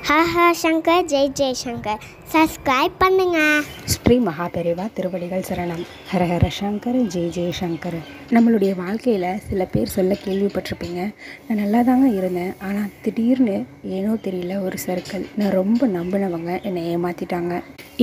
ஹஹ Shankar Jai Jaishankar subscribe பண்ணுங்க. ஸ்ரீ மகாபெரிவா திருவடிகள் சரணம். ஹரஹர சங்கர் ஜெய் ஜெய்சங்கர். நம்மளுடைய வாழ்க்கையில் சில பேர் சொல்ல கேள்விப்பட்டிருப்பீங்க, நான் நல்லா தாங்க இருந்தேன், ஆனால் திடீர்னு ஏனோ தெரியல ஒரு சர்க்கிள், நான் ரொம்ப நம்பினவங்க என்னை ஏமாற்றிட்டாங்க.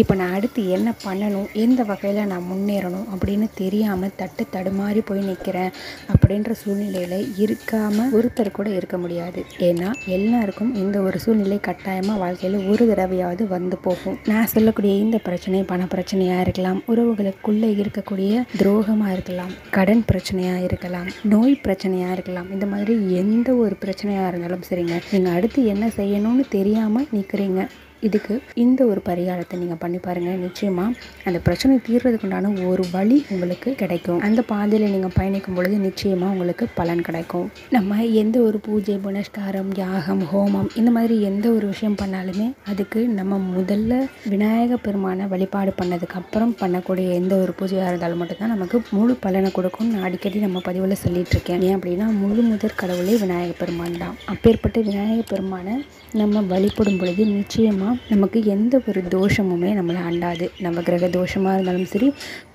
இப்போ நான் அடுத்து என்ன பண்ணணும், எந்த வகையில் நான் முன்னேறணும் அப்படின்னு தெரியாமல் தடுமாறி போய் நிற்கிறேன் அப்படின்ற சூழ்நிலையில் இருக்காமல் ஒருத்தர் கூட இருக்க முடியாது. ஏன்னா எல்லாருக்கும் இந்த ஒரு சூழ்நிலை கட்டாயமாக வாழ்க்கையில் ஒரு தடவையாவது வந்து போகும். நான் சொல்லக்கூடிய இந்த பிரச்சனை பண பிரச்சனையாக இருக்கலாம், உறவுகளுக்குள்ளே இருக்கக்கூடிய துரோகமாக இருக்கலாம், கடன் பிரச்சனையாக இருக்கலாம், நோய் பிரச்சனையாக இருக்கலாம். இந்த மாதிரி எந்த ஒரு பிரச்சனையாக இருந்தாலும் சரிங்க, நீங்கள் அடுத்து என்ன செய்யணும்னு தெரியாமல் நிற்கிறீங்க. இதுக்கு இந்த ஒரு பரிகாரத்தை நீங்கள் பண்ணி பாருங்கள். நிச்சயமாக அந்த பிரச்சனை தீர்றதுக்கு உண்டான ஒரு வழி உங்களுக்கு கிடைக்கும். அந்த பாதையில் நீங்கள் பயணிக்கும் பொழுது நிச்சயமாக உங்களுக்கு பலன் கிடைக்கும். நம்ம எந்த ஒரு பூஜை புனஸ்காரம் யாகம் ஹோமம் இந்த மாதிரி எந்த ஒரு விஷயம் பண்ணாலுமே அதுக்கு நம்ம முதல்ல விநாயக பெருமானை வழிபாடு பண்ணதுக்கப்புறம் பண்ணக்கூடிய எந்த ஒரு பூஜையாக இருந்தாலும் மட்டும்தான் நமக்கு முழு பலனை கொடுக்கும். நான் அடிக்கடி நம்ம பதிவில் சொல்லிட்டு இருக்கேன். ஏன் அப்படின்னா முழு முதற் கடவுளே விநாயக பெருமான் தான். அப்பேற்பட்ட விநாயக பெருமானை நம்ம வழிபடும் பொழுது நிச்சயமாக நமக்கு எந்த ஒரு தோஷமுமே நம்மளை அண்டாது. நம்ம கிரக தோஷமாக இருந்தாலும் சரி,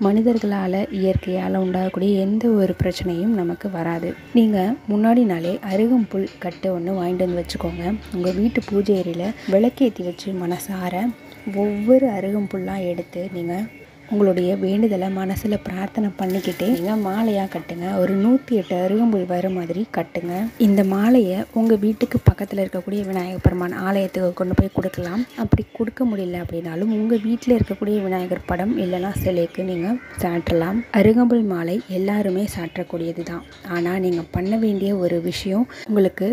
மனிதர்களால் இயற்கையால் உண்டாகக்கூடிய எந்த ஒரு பிரச்சனையும் நமக்கு வராது. நீங்கள் முன்னாடி நாளே அருகம்புல் கட்டு ஒன்று வாங்கிட்டு வந்து வச்சுக்கோங்க. உங்கள் வீட்டு பூஜை அறையில் விளக்கேற்றி வச்சு மனசார ஒவ்வொரு அருகம்புல்லாக எடுத்து நீங்கள் உங்களுடைய வேண்டுதலை மனசில் பிரார்த்தனை பண்ணிக்கிட்டு நீங்கள் மாலையாக கட்டுங்க. ஒரு 108 அருகம்புல் வர மாதிரி கட்டுங்க. இந்த மாலையை உங்கள் வீட்டுக்கு பக்கத்தில் இருக்கக்கூடிய விநாயகர் பெருமான் ஆலயத்துக்கு கொண்டு போய் கொடுக்கலாம். அப்படி கொடுக்க முடியல அப்படின்னாலும் உங்கள் வீட்டில் இருக்கக்கூடிய விநாயகர் படம் இல்லைனா சிலைக்கு நீங்கள் சாற்றலாம். அருகம்புல் மாலை எல்லாருமே சாற்றக்கூடியது தான். ஆனால் நீங்கள் பண்ண வேண்டிய ஒரு விஷயம், உங்களுக்கு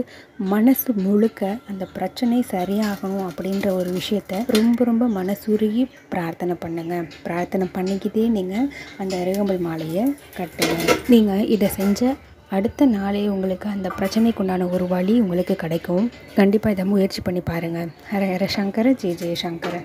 மனசு முழுக்க அந்த பிரச்சனை சரியாகணும் அப்படின்ற ஒரு விஷயத்த ரொம்ப மனசுருகி பிரார்த்தனை பண்ணுங்க. பிரார்த்தனை பண்ணிக்கிட்டே நீங்கள் அந்த அருகம்புல் மாலையை கட்டுங்க. நீங்கள் இதை செஞ்ச அடுத்த நாளே உங்களுக்கு அந்த பிரச்சனைக்கு உண்டான ஒரு வழி உங்களுக்கு கிடைக்கும். கண்டிப்பாக இதை முயற்சி பண்ணி பாருங்கள். ஹர ஹர சங்கர ஜெய் ஜெய் சங்கர.